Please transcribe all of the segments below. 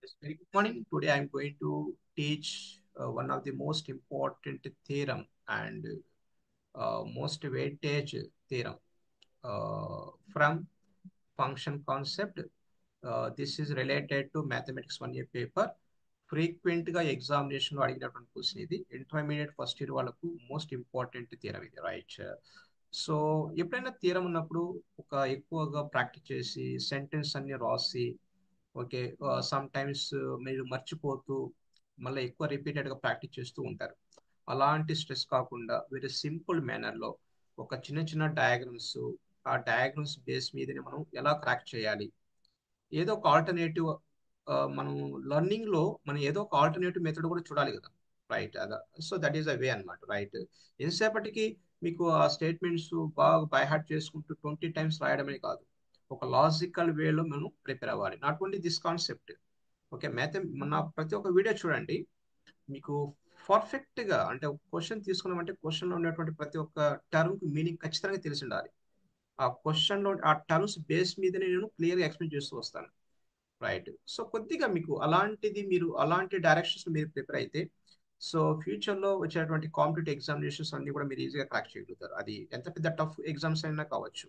Yes, very good morning. Today I'm going to teach one of the most important theorem and most weightage theorem from function concept. This is related to mathematics 1 year paper. Frequent గా examination లో అడిగినటువంటి question ఇది intermediate first year వాళ్ళకు most important theorem ఇది right. So ఎప్పుడైనా theorem ఉన్నప్పుడు ఒక ఎక్కువగా ప్రాక్టీస్ చేసి సెంటెన్స్ అన్ని రాసి ఓకే సమ్ టైమ్స్ మీరు మర్చిపోతూ మళ్ళీ ఎక్కువ రిపీటెడ్గా ప్రాక్టీస్ చేస్తూ ఉంటారు. అలాంటి స్ట్రెస్ కాకుండా వెరీ సింపుల్ మేనర్లో ఒక చిన్న చిన్న డయాగ్రమ్స్, ఆ డయాగ్రమ్స్ బేస్ మీదనే మనం ఎలా క్రాక్ చేయాలి, ఏదో ఒక ఆల్టర్నేటివ్ మనం లర్నింగ్ లో మనం ఏదో ఒక ఆల్టర్నేటివ్ మెథడ్ కూడా చూడాలి కదా రైట్. అదా సో దట్ ఈస్ అ వే అనమాట రైట్. ఎంతసేపటికి మీకు ఆ స్టేట్మెంట్స్ బాగా బై హార్ట్ చేసుకుంటూ 20 టైమ్స్ రాయడమే కాదు, ఒక లాజికల్ వేలో మనం ప్రిపేర్ అవ్వాలి. Not only this concept. Okay మన ప్రతి ఒక్క వీడియో చూడండి, మీకు పర్ఫెక్ట్ గా అంటే ఒక క్వశ్చన్ తీసుకున్నామంటే క్వశ్చన్ లో ఉన్నటువంటి ప్రతి ఒక్క టర్మ్ మీనింగ్ ఖచ్చితంగా తెలిసి ఉండాలి. ఆ క్వశ్చన్ లో ఆ టర్మ్స్ బేస్ మీదనే నేను క్లియర్ గా ఎక్స్ప్లెయిన్ చేస్తూ వస్తాను రైట్. సో కొద్దిగా మీకు అలాంటిది మీరు అలాంటి డైరెక్షన్స్ మీరు ప్రిపేర్ అయితే సో ఫ్యూచర్ లో వచ్చేటువంటి కాంపిటేటివ్ ఎగ్జామినేషన్స్ అన్ని కూడా మీరు ఈజీగా క్రాక్ చేయగలుగుతారు. అది ఎంత పెద్ద టఫ్ ఎగ్జామ్స్ అయినా కావచ్చు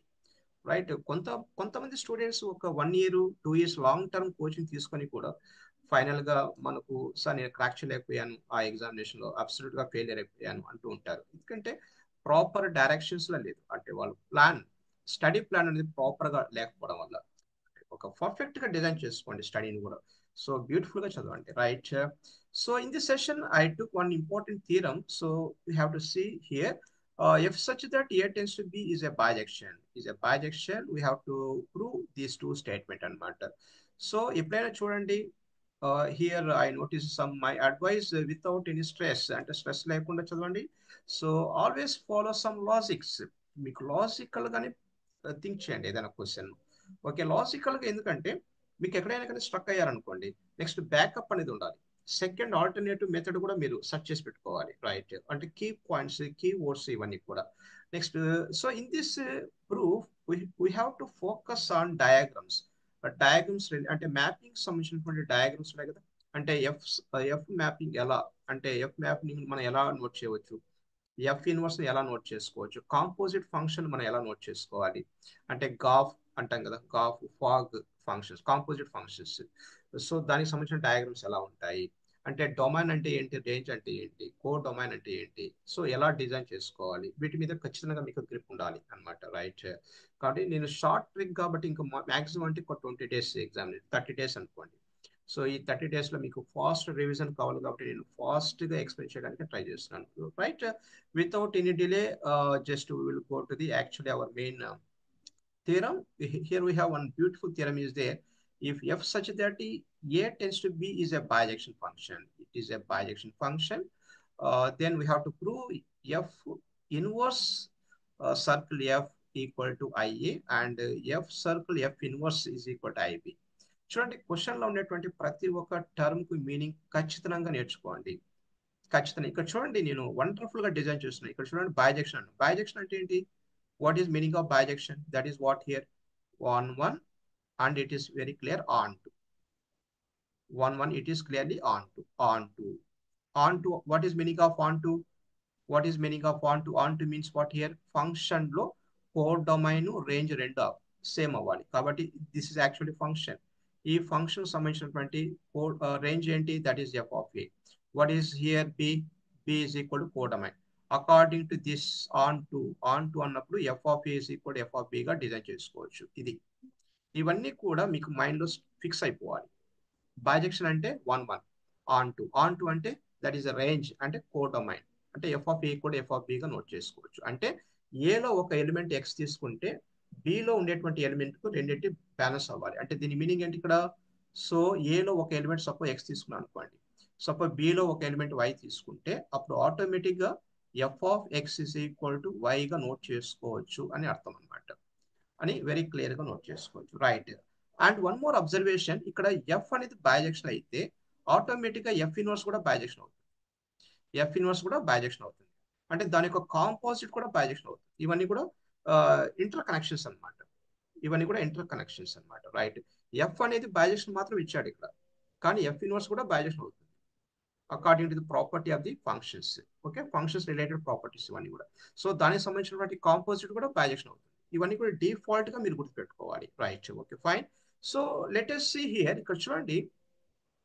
రైట్. కొంతమంది స్టూడెంట్స్ ఒక 1 year 2 years long term coaching తీసుకొని కూడా ఫైనల్ గా మనకు సార్ నేను క్రాక్ చేయలేకపోయాను, ఆ ఎగ్జామినేషన్ లో అబ్సల్యూట్ గా ఫెయిలియర్ అయిపోయాను అంటూ ఉంటారు. ఎందుకంటే ప్రాపర్ డైరెక్షన్స్ లో లేదు, అంటే వాళ్ళు ప్లాన్ స్టడీ ప్లాన్ అనేది ప్రాపర్ గా లేకపోవడం వల్ల. ఒక పర్ఫెక్ట్ గా డిజైన్ చేసుకోండి స్టడీని కూడా, సో బ్యూటిఫుల్ గా చదవండి right. So in this session I took one important theorem, so you have to see here. If such that A tends to B is a bijection, we have to prove these two statement అన్నమాట. So ఎప్పుడైనా చూడండి, here I notice some my advice without any stress, అంటే stress లేకుండా చదవండి. So always follow some logics, మీకు logical గానే think చేయండి ఏదైనా క్వశ్చన్. ఓకే లాజికల్ గా, ఎందుకంటే మీకు ఎక్కడైనా కానీ స్ట్రక్ అయ్యారనుకోండి నెక్స్ట్ బ్యాకప్ అనేది ఉండాలి. సెకండ్ ఆల్టర్నేటివ్ మెథడ్ కూడా మీరు సెర్చ్ చేసి పెట్టుకోవాలి రైట్, అంటే కీ పాయింట్స్ కీ వర్డ్స్ ఇవన్నీ కూడా. Next so in this proof we have to focus on diagrams. Diagrams అంటే మ్యాపింగ్ సంబంధించినటువంటి డయాగ్రమ్స్ ఉన్నాయి కదా, అంటే ఎఫ్ మ్యాపింగ్ ఎలా, అంటే ఎఫ్ మ్యాపింగ్ మనం ఎలా నోట్ చేయవచ్చు, ఎఫ్ ఇన్వర్స్ ఎలా నోట్ చేసుకోవచ్చు, కాంపోజిట్ ఫంక్షన్ మనం ఎలా నోట్ చేసుకోవాలి, అంటే గాఫ్ అంటాం కదా, gof fog functions composite functions. So దానికి సంబంధించిన డయాగ్రామ్స్ ఎలా ఉంటాయి, అంటే డొమైన్ అంటే ఏంటి, రేంజ్ అంటే ఏంటి, కో డొమైన్ అంటే ఏంటి, సో ఎలా డిజైన్ చేసుకోవాలి, వీటి మీద ఖచ్చితంగా మీకు గ్రిప్ ఉండాలి అనమాట రైట్. కాబట్టి నేను షార్ట్ ట్రిక్ కాబట్టి ఇంకా మాక్సిమం అంటే ఒక 20 days ఎగ్జామ్, 30 days అనుకోండి. సో ఈ 30 days లో మీకు ఫాస్ట్ రివిజన్ కావాలి కాబట్టి నేను ఫాస్ట్ గా ఎక్స్ప్లెయిన్ చేయడానికి ట్రై చేస్తున్నాను right. without any delay, just we will go to the actually our main theorem. Here we have one beautiful theorem is there. If f such that a tends to b is a bijection function, it is a bijection function, then we have to prove f inverse circle f equal to ia, and f circle f inverse is equal to ib. చూడండి question లో ఉండేటువంటి ప్రతి ఒక్క term కు meaning ఖచ్చితంగా నేర్చుకోండి. ఖచ్చితంగా ఇక్కడ చూడండి, నేను వండర్ఫుల్ గా డిజైన్ చేస్తున్నాను. ఇక్కడ చూడండి బైజెక్షన్, బైజెక్షన్ అంటే ఏంటి, what is meaning of bisection, that is what here on one, and it is very clear on to one it is clearly on to what is meaning of on to, what is meaning of on to means what here function లో codomain range రెండు same అవ్వాలి కాబట్టి this is actually function. ఈ function సంబంధించినటువంటి codomain ఏంటి, that is f of a. What is here b, b is equal to codomain. According to this onto అన్నప్పుడు f of a is equal to f of బిగా design చేసుకోవచ్చు. ఇవన్నీ కూడా మీకు mind లో fix అయిపోవాలి. Bisection అంటే 1 1, on to అంటే దట్ ఈస్ రేంజ్ అంటే కోడ్ డొమైన్, అంటే ఎఫ్ ఆఫ్ ఏ కూడా ఎఫ్ ఆఫ్ బిగా నోట్ చేసుకోవచ్చు. అంటే ఏలో ఒక ఎలిమెంట్ ఎక్స్ తీసుకుంటే బిలో ఉండేటువంటి ఎలిమెంట్ కు రెండింటి బ్యాలెన్స్ అవ్వాలి. అంటే దీని మీనింగ్ ఏంటి ఇక్కడ, సో ఏలో ఒక ఎలిమెంట్ సపోజ్ ఎక్స్ తీసుకున్నాను అనుకోండి, సపోజ్ బిలో ఒక ఎలిమెంట్ వై తీసుకుంటే అప్పుడు ఆటోమేటిక్ గా f of x is equal to వైగా నోట్ చేసుకోవచ్చు అని అర్థం అనమాట, అని వెరీ క్లియర్ గా నోట్ చేసుకోవచ్చు right. And one more observation, ఇక్కడ ఎఫ్ అనేది బైజెక్షన్ అయితే ఆటోమేటిక్ గా ఎఫ్ ఇన్వర్స్ కూడా బైజెక్షన్ అవుతుంది, ఎఫ్ ఇన్వర్స్ కూడా బైజెక్షన్ అవుతుంది, అంటే దాని యొక్క కాంపోజిట్ కూడా బైజెక్షన్ అవుతుంది. ఇవన్నీ కూడా ఇంటర్ కనెక్షన్స్ అనమాట, ఇవన్నీ కూడా ఇంటర్ కనెక్షన్స్ అనమాట రైట్. ఎఫ్ అనేది బైజెక్షన్ మాత్రం ఇచ్చాడు ఇక్కడ, కానీ ఎఫ్ ఇన్వర్స్ కూడా బైజెక్షన్ అవుతుంది according to the property of the functions. Okay, functions related properties ఇవన్నీ కూడా. సో దానికి సంబంధించినటువంటి కాంపోజిట్ కూడా బైజెక్షన్ అవుతుంది. ఇవన్నీ కూడా డిఫాల్ట్ గా మీరు గుర్తుపెట్టుకోవాలి. Right, okay fine. So let us see here, ఇక్కడ చూడండి.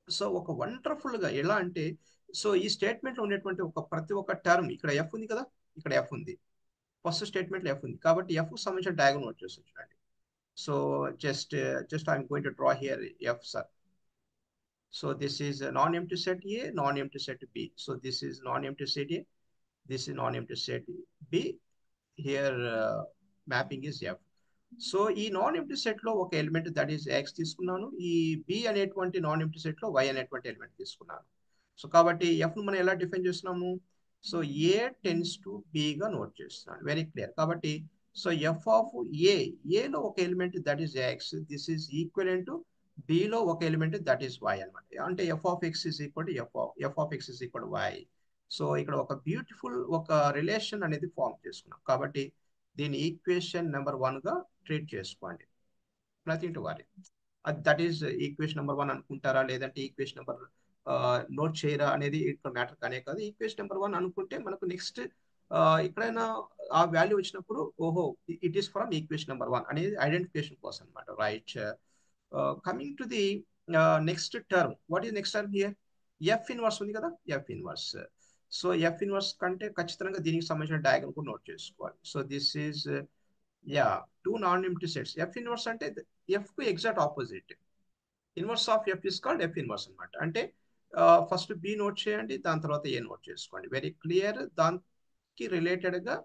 సో ఒక వండర్ఫుల్ గా ఎలా అంటే, సో ఈ స్టేట్మెంట్ లో ఉండేటువంటి ఒక ప్రతి ఒక్క టర్మ్, ఇక్కడ ఎఫ్ ఉంది కదా, ఇక్కడ ఎఫ్ ఉంది, ఫస్ట్ స్టేట్మెంట్ లో ఎఫ్ ఉంది కాబట్టి ఎఫ్ కు సంబంధించిన డయాగ్రామ్ నోట్ చేస్తాను చూడండి. So just I'm going to draw here F sir. So this is a non-empty set A, non-empty set B. So this is non-empty set A, this is non-empty set B. Here mapping is F. So ఈ non empty set లో ఒక element that is X తీసుకున్నాను, ఈ B అనేటువంటి non empty set లో y అనేటువంటి element తీసుకున్నాను. So కాబట్టి ఎఫ్ ను మనం ఎలా డిఫైన్ చేస్తున్నాము, సో ఏ టెన్స్ టు బిగా నోట్ చేస్తున్నాను. Very clear. కాబట్టి సో ఎఫ్ ఆఫ్ ఏ, ఏలో ఒక element that is x, this is equivalent to బిలో ఒక ఎలిమెంట్ దట్ ఈస్ వై అనమాట. అంటే f of x is equal to f of x is equal to y. So ఇక్కడ ఒక beautiful ఒక relation అనేది ఫార్మ్ చేసుకున్నాం. కాబట్టి దీని ఈక్వేషన్ నెంబర్ 1 గా ట్రీట్ చేసుకోండి. Nothing to worry. That is equation number 1 అనుకుంటారా, లేదంటే ఈక్వేషన్ నెంబర్ నోట్ చేయరా అనేది ఇక్కడ మ్యాటర్ కానే కాదు. ఈక్వేషన్ నెంబర్ 1 అనుకుంటే మనకు నెక్స్ట్ ఎక్కడైనా ఆ వాల్యూ వచ్చినప్పుడు ఓహో it is from equation number 1 అనేది ఐడెంటిఫికేషన్ కోసం అనమాట. Right. Coming to the next term, what is next term here, f inverse ఉంది కదా, F inverse. So f inverse కంటే ఖచ్చితంగా దీనికి సంబంధించిన డయాగ్రామ్ కూడా నోట్ చేసుకోవాలి. So this is yeah two non empty sets. F inverse అంటే ఎఫ్ కు exact opposite. Inverse of F is called F inverse అనమాట. అంటే ఫస్ట్ బి నోట్ చేయండి, దాని తర్వాత ఏ నోట్ చేసుకోండి. Very clear. దానికి రిలేటెడ్ గా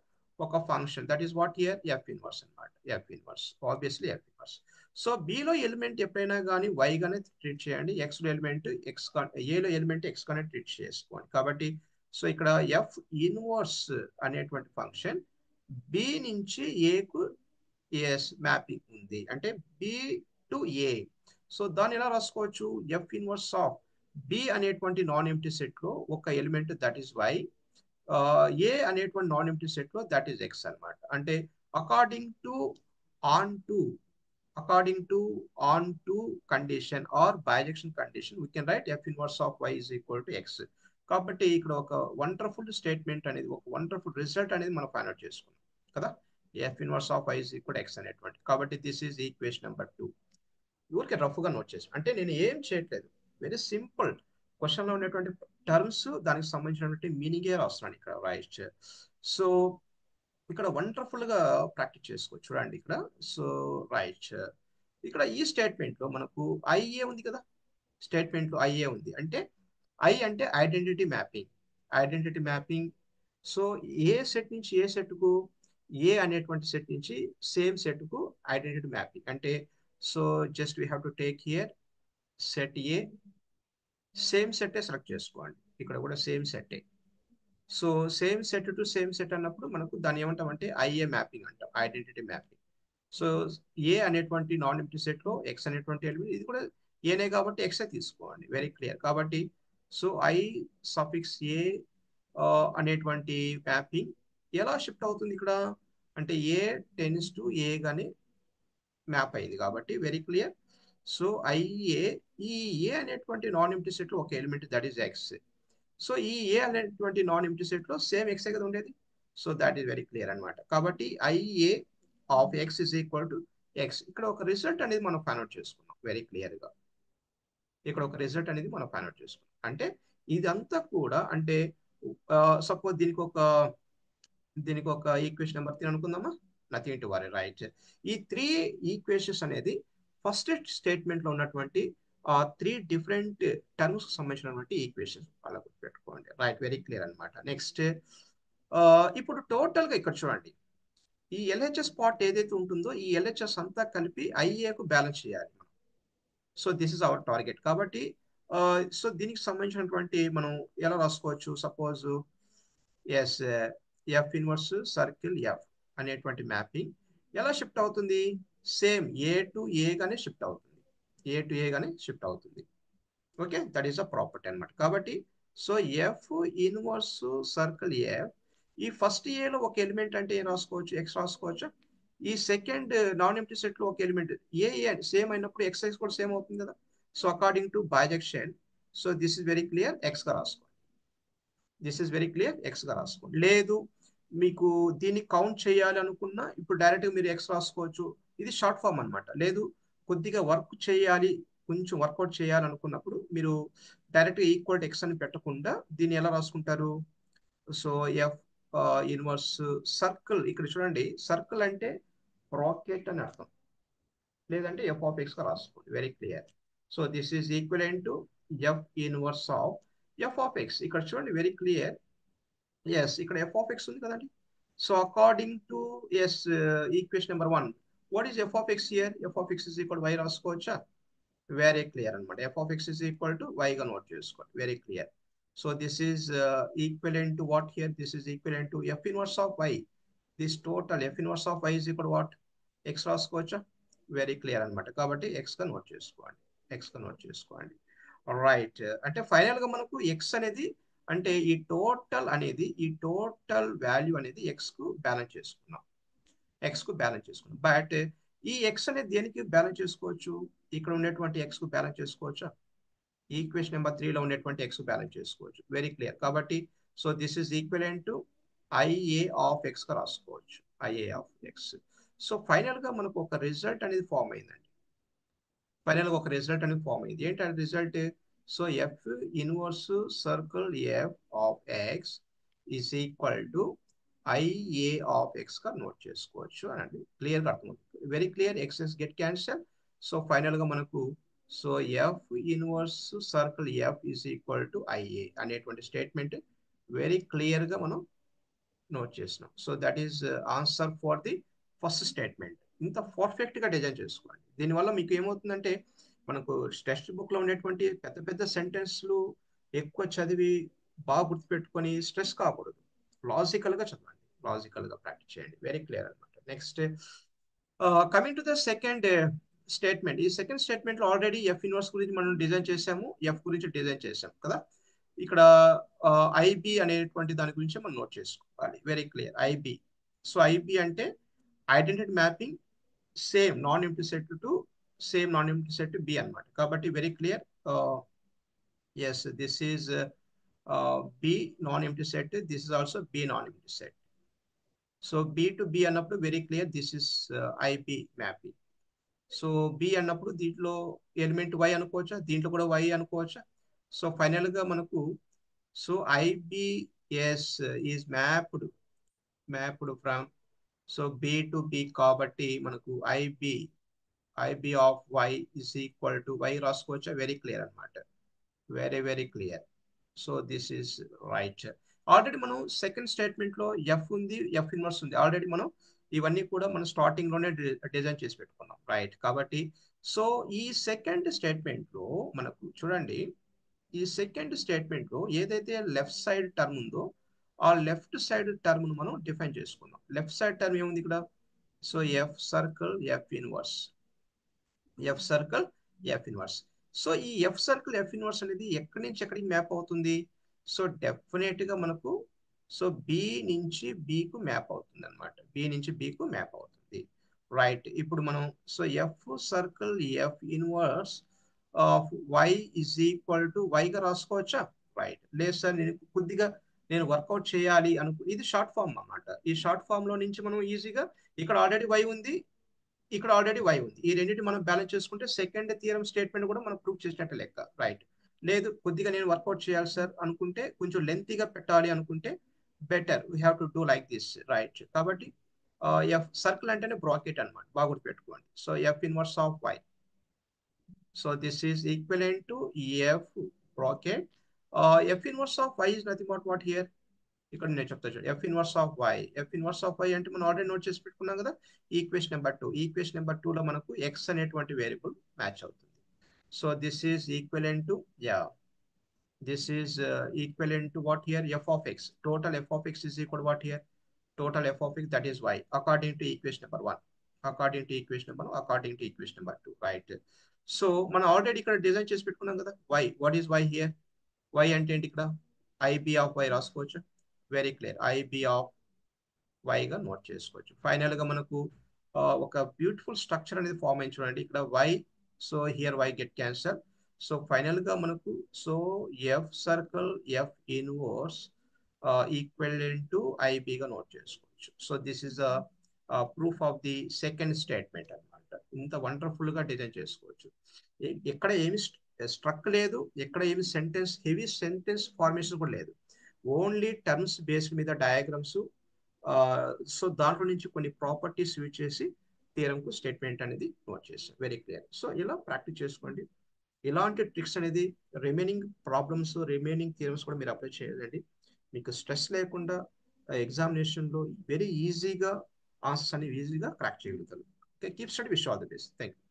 ఒక function that is what here f inverse అనమాట. F inverse obviously f inverse. So బిలో ఎలిమెంట్ ఎప్పుడైనా కానీ వై గానే ట్రీట్ చేయండి, ఎక్స్ లో ఎలిమెంట్ ఎక్స్, ఏలో ఎలిమెంట్ ఎక్స్ గానే ట్రీట్ చేసుకోండి. కాబట్టి సో ఇక్కడ ఎఫ్ ఇన్వర్స్ అనేటువంటి ఫంక్షన్ బి నుంచి ఏకు ఎస్ మ్యాపింగ్ ఉంది, అంటే బి టు ఏ. సో దాన్ని ఎలా రాసుకోవచ్చు, ఎఫ్ ఇన్వర్స్ ఆఫ్ బి అనేటువంటి నాన్ ఎంప్టీ సెట్ లో ఒక ఎలిమెంట్ దట్ ఈస్ వై, ఏ అనేటువంటి నాన్ ఎంప్టీ సెట్ లో దట్ ఈస్ ఎక్స్ అనమాట. అంటే according to on to according to on to condition or bijection condition, we can write f inverse of y is equal to x. కాబట్టి ఇక్కడ ఒక wonderful statement అనేది, ఒక wonderful result అనేది మనం ఫైండ్ అవుట్ చేసుకున్నాం కదా, F inverse of y is equal to x అనేటువంటి. కాబట్టి దిస్ ఈజ్ ఈక్వేషన్ నెంబర్ 2. ఊరికే రఫ్ గా నోట్ చేసి, అంటే నేను ఏం చేయట్లేదు, వెరీ సింపుల్. క్వశ్చన్ లో ఉన్నటువంటి టర్మ్స్ దానికి సంబంధించినటువంటి మీనింగే రాస్తున్నాను ఇక్కడ. రైట్. సో ఇక్కడ వండర్ఫుల్ గా ప్రాక్టీస్ చేసుకోవచ్చు చూడండి ఇక్కడ. సో రైట్, ఇక్కడ ఈ స్టేట్మెంట్ లో మనకు ఐఏ ఉంది కదా, స్టేట్మెంట్ లో ఐఏ ఉంది అంటే ఐ అంటే identity mapping. Identity mapping. So A set నుంచి ఏ సెట్ కు, ఏ అనేటువంటి సెట్ నుంచి సేమ్ సెట్ కు ఐడెంటిటీ మ్యాపింగ్ అంటే, so just we have to take here set A, same set select చేసుకోండి. ఇక్కడ కూడా same set. So same set to same set అన్నప్పుడు మనకు దాన్ని ఏమంటాం అంటే ఐఏ మ్యాపింగ్ అంటాం, ఐడెంటిటీ మ్యాపింగ్. సో ఏ అనేటువంటి నాన్ ఎంప్టీ సెట్ లో ఎక్స్ అనేటువంటి ఎలిమెంట్, ఇది కూడా ఏనే కాబట్టి ఎక్స్ తీసుకోండి. Very clear. కాబట్టి సో ఐ సఫిక్స్ ఏ అనేటువంటి మ్యాపింగ్ ఎలా షిఫ్ట్ అవుతుంది ఇక్కడ అంటే ఏ టెన్స్ టు ఏ గాని మ్యాప్ అయింది కాబట్టి వెరీ క్లియర్. సో ఐఏ, ఈ ఏ అనేటువంటి నాన్ ఎంప్టీ సెట్ లో ఒక element that is x. So ఈ ఏ అనేటువంటి నాన్ ఎంప్టీ సెట్ లో సేమ్ ఎక్స్ కదా ఉండేది. So that is very clear అనమాట. కాబట్టి I A of x is equal to x. ఇక్కడ ఒక రిజల్ట్ అనేది మనం ఫైండ్ అవుట్ చేసుకున్నాం వెరీ క్లియర్ గా. ఇక్కడ ఒక రిజల్ట్ అనేది మనం ఫైండ్ అవుట్ చేసుకున్నాం. అంటే ఇదంతా కూడా అంటే సపోజ్ దీనికి ఒక ఈక్వేషన్ నెంబర్ 3 అనుకుందామా, నథింగ్ టు వరీ. రైట్. ఈ 3 ఈక్వేషన్స్ అనేది ఫస్ట్ స్టేట్మెంట్ లో ఉన్నటువంటి 3 డిఫరెంట్ టర్మ్స్ సంబంధించినటువంటి ఈక్వేషన్స్ అలా గుర్తుపెట్టుకోండి. రైట్, వెరీ క్లియర్ అనమాట. నెక్స్ట్ ఇప్పుడు టోటల్ గా ఇక్కడ చూడండి, ఈ ఎల్హెచ్ఎస్ పార్ట్ ఏదైతే ఉంటుందో ఈ ఎల్హెచ్ఎస్ అంతా కలిపి ఐఏకు బ్యాలెన్స్ చేయాలి మనం. So this is our target. కాబట్టి సో దీనికి సంబంధించినటువంటి మనం ఎలా రాసుకోవచ్చు, suppose S f inverse circle f అనేటువంటి మ్యాపింగ్ ఎలా షిఫ్ట్ అవుతుంది, సేమ్ ఏ టు ఏ గానే షిఫ్ట్ అవుతుంది, ఏ టు ఏ గానే షిఫ్ట్ అవుతుంది. Okay, that is a property అనమాట. కాబట్టి so f inverse circle f, ఈ ఫస్ట్ ఏలో ఒక ఎలిమెంట్ అంటే ఏం రాసుకోవచ్చు, ఎక్స్ రాసుకోవచ్చు. ఈ సెకండ్ నాన్ ఎంప్టీ సెట్ లో ఒక ఎలిమెంట్ ఏ సేమ్ అయినప్పుడు ఎక్సైజ్ కూడా సేమ్ అవుతుంది కదా. So according to bisection, so this is very clear, X గా రాసుకోండి. This is very clear, X గా రాసుకోండి. లేదు మీకు దీన్ని కౌంట్ చేయాలి అనుకున్నా ఇప్పుడు డైరెక్ట్గా మీరు ఎక్స్ రాసుకోవచ్చు. ఇది షార్ట్ ఫామ్ అన్నమాట. లేదు కొద్దిగా వర్క్ చేయాలి, కొంచెం వర్కౌట్ చేయాలనుకున్నప్పుడు మీరు డైరెక్ట్గా ఈక్వల్ టు ఎక్స్ అని పెట్టకుండా దీన్ని ఎలా రాసుకుంటారు? సో ఎఫ్ ఇన్వర్స్ సర్కిల్, ఇక్కడ చూడండి సర్కిల్ అంటే రాకెట్ అని అర్థం, లేదంటే ఎఫ్ ఆఫ్ ఎక్స్ గా రాసుకోండి, very clear. So this is equivalent to f inverse of f of x. ఇక్కడ చూడండి వెరీ క్లియర్, ఎస్ ఇక్కడ ఎఫ్ ఆఫ్ ఎక్స్ ఉంది కదండి. So according to as equation number 1, what is f of x here? F of x is equal y రాసుకోవచ్చా? Very clear అనమాట. F of x is equal to y గా note చేసుకోండి, very clear. So this is equivalent to what here? This is equivalent to f inverse of y. This total f inverse of y is equal what? X రాసుకోవచ్చా? Very clear అనమాట. కాబట్టి X గా note చేసుకోండి, X గా note చేసుకోండి. Right, అంటే final గా మనకు ఎక్స్ అనేది, అంటే ఈ టోటల్ వాల్యూ అనేది ఎక్స్ కు బ్యాలెన్స్ చేసుకున్నాం, ఎక్స్ కు బ్యాలెన్స్ చేసుకున్నాం. బట్ ఈ ఎక్స్ అనేది దేనికి బ్యాలెన్స్ చేసుకోవచ్చు? ఇక్కడ ఉన్నటువంటి ఎక్స్ కు బ్యాలెన్స్ చేసుకోవచ్చా? ఈక్వేషన్ నెంబర్ 3 లో ఉన్నటువంటి ఎక్స్ బ్యాలెన్స్ చేసుకోవచ్చు, వెరీ క్లియర్. కాబట్టి so this is equivalent to I A of x గా రాసుకోవచ్చు, I A of x. So final గా మనకు ఒక రిజల్ట్ అనేది ఫామ్ అయిందండి. ఫైనల్ గా ఒక రిజల్ట్ అనేది ఫామ్ అయింది. ఏంటంటే result, so f inverse circle f of x is equal to I A of x గా నోట్ చేసుకోవచ్చు అనండి. క్లియర్ గా అర్థమవుతుంది, very clear. X's get cancel. So final గా మనకు so f inverse circle f is equal to I A అనేటువంటి statement very clear గా మనం నోట్ చేసినాం. So that is answer for the first statement. ఇంత పర్ఫెక్ట్ గా డిజైన్ చేసుకోండి. దీనివల్ల మీకు ఏమవుతుందంటే, మనకు టెక్స్ట్ బుక్ లో ఉండేటువంటి పెద్ద పెద్ద సెంటెన్స్లు ఎక్కువ చదివి బాగా గుర్తుపెట్టుకొని స్ట్రెస్ కాకూడదు. లాజికల్ గా చదవండి, లాజికల్ గా ప్రాక్టీస్ చేయండి, వెరీ క్లియర్ అనమాట. Next coming to the second statement. ఈ సెకండ్ స్టేట్మెంట్ లో ఆల్రెడీ ఎఫ్ ఇన్వర్స్ గురించి మనం డిజైన్ చేసాము, ఎఫ్ గురించి డిజైన్ చేసాము కదా. ఇక్కడ ఐబి అనేటువంటి దాని గురించి మనం నోట్ చేసుకోవాలి, very clear. IB, so IB అంటే identity mapping same non empty set to same non empty set B అనమాట. కాబట్టి very clear, yes this is B non empty set, this is also B non empty set. So B to B అన్నప్పుడు very clear, this is IB mapping. So B అన్నప్పుడు దీంట్లో element why అనుకోవచ్చా, దీంట్లో కూడా why అనుకోవచ్చా? So final గా మనకు so IB's is mapped from so B to B, కాబట్టి మనకు IB of y is equal to y రాసుకోవచ్చా? వెరీ క్లియర్ అనమాట, very very clear. So this is right. Already మనం సెకండ్ స్టేట్మెంట్ లో f ఉంది, f inverse ఉంది, already మనం ఇవన్నీ కూడా మనం స్టార్టింగ్ లోనే డిజైన్ చేసి పెట్టుకున్నాం, రైట్. కాబట్టి సో ఈ సెకండ్ స్టేట్మెంట్ లో మనకు చూడండి, ఈ సెకండ్ స్టేట్మెంట్ లో ఏదైతే లెఫ్ట్ సైడ్ టర్మ్ ఉందో ఆ లెఫ్ట్ సైడ్ టర్మ్ ను మనం డిఫైన్ చేసుకున్నాం. లెఫ్ట్ సైడ్ టర్మ్ ఏముంది ఇక్కడ? So f circle f inverse, F circle f inverse. So ఈ ఎఫ్ సర్కిల్ ఎఫ్ ఇన్వర్స్ అనేది ఎక్కడి నుంచి ఎక్కడికి మ్యాప్ అవుతుంది? సో డెఫినెట్ గా మనకు సో బి నుంచి బికు మ్యాప్ అవుతుంది అనమాట, బి నుంచి బికు మ్యాప్ అవుతుంది, రైట్. ఇప్పుడు మనం so f circle f inverse of y is equal to y గా రాసుకోవచ్చా? రైట్. లేదు సార్ నేను కొద్దిగా వర్కౌట్ చేయాలి ఇది షార్ట్ ఫామ్ అన్నమాట. ఈ షార్ట్ ఫామ్ లో నుంచి మనం ఈజీగా, ఇక్కడ ఆల్రెడీ వై ఉంది, ఇక్కడ ఆల్రెడీ వై ఉంది, ఈ రెండింటి మనం బ్యాలెన్స్ చేసుకుంటే సెకండ్ థియరం స్టేట్మెంట్ కూడా మనం ప్రూవ్ చేసినట్టు లెక్క, రైట్. లేదు కొద్దిగా నేను వర్కౌట్ చేయాలి సార్ అనుకుంటే, కొంచెం లెంతీగా పెట్టాలి అనుకుంటే better we have to do like this, right. కాబట్టి ఎఫ్ సర్కిల్ అంటేనే బ్రాకెట్ అనమాట, బాగా గుర్తుపెట్టుకోండి. So f inverse of y, so this is equivalent to f bracket f inverse of y is nothing but what here, ఇక్కడ నేను చెప్తా చూడండి. F inverse of y, f inverse of y అంటే మనం ఆల్రెడీ నోట్ చేసి పెట్టుకున్నాం కదా, equation number 2. Equation number 2 లో మనకు ఎక్స్ అనేటువంటి వేరియబుల్ మ్యాచ్ అవుతుంది. So this is equivalent to this is equivalent to what here? F of x. Total f of x is equal to what here? Total f of x, that is y, according to equation number 1. According to equation number 1, according to equation number 2, right? So మనం already ఇక్కడ design చేసి పెట్టుకున్నాం కదా y. What is y here? y అంటే ఏంటి? ఇక్కడ ib of y రాసుకోవచ్చు, very clear. ib of y గా నోట్ చేసుకోవచ్చు. ఫైనల్ గా మనకు ఒక బ్యూటిఫుల్ స్ట్రక్చర్ అనేది ఫామ్ అయింది చూడండి. ఇక్కడ y, so here y get cancel. So final గా మనకు so f circle f inverse equal to ఐబిగా నోట్ చేసుకోవచ్చు. So this is proof of the second statement అన్నమాట. ఇంత వండర్ఫుల్ గా డిజైన్ చేసుకోవచ్చు. ఎక్కడ ఏమి స్ట్రక్ లేదు, ఎక్కడ ఏమి సెంటెన్స్ హెవీ సెంటెన్స్ ఫార్మేషన్ కూడా లేదు. ఓన్లీ టర్మ్స్ బేస్డ్ మీద డయాగ్రామ్స్. సో దాంట్లో నుంచి కొన్ని ప్రాపర్టీస్ యూజ్ చేసి థియరంకు స్టేట్మెంట్ అనేది నోట్ చేసాం. Very clear. సో ఇలా ప్రాక్టీస్ చేసుకోండి. ఇలాంటి ట్రిక్స్ అనేది రిమైనింగ్ ప్రాబ్లమ్స్, రిమైనింగ్ థియరమ్స్ కూడా మీరు అప్లై చేయాలండి. మీకు స్ట్రెస్ లేకుండా ఎగ్జామినేషన్లో వెరీ ఈజీగా ఆన్సర్స్ అనేవి ఈజీగా క్రాక్ చేయగలుగుతారు. Okay, keep study. Wish all the best. Thank you.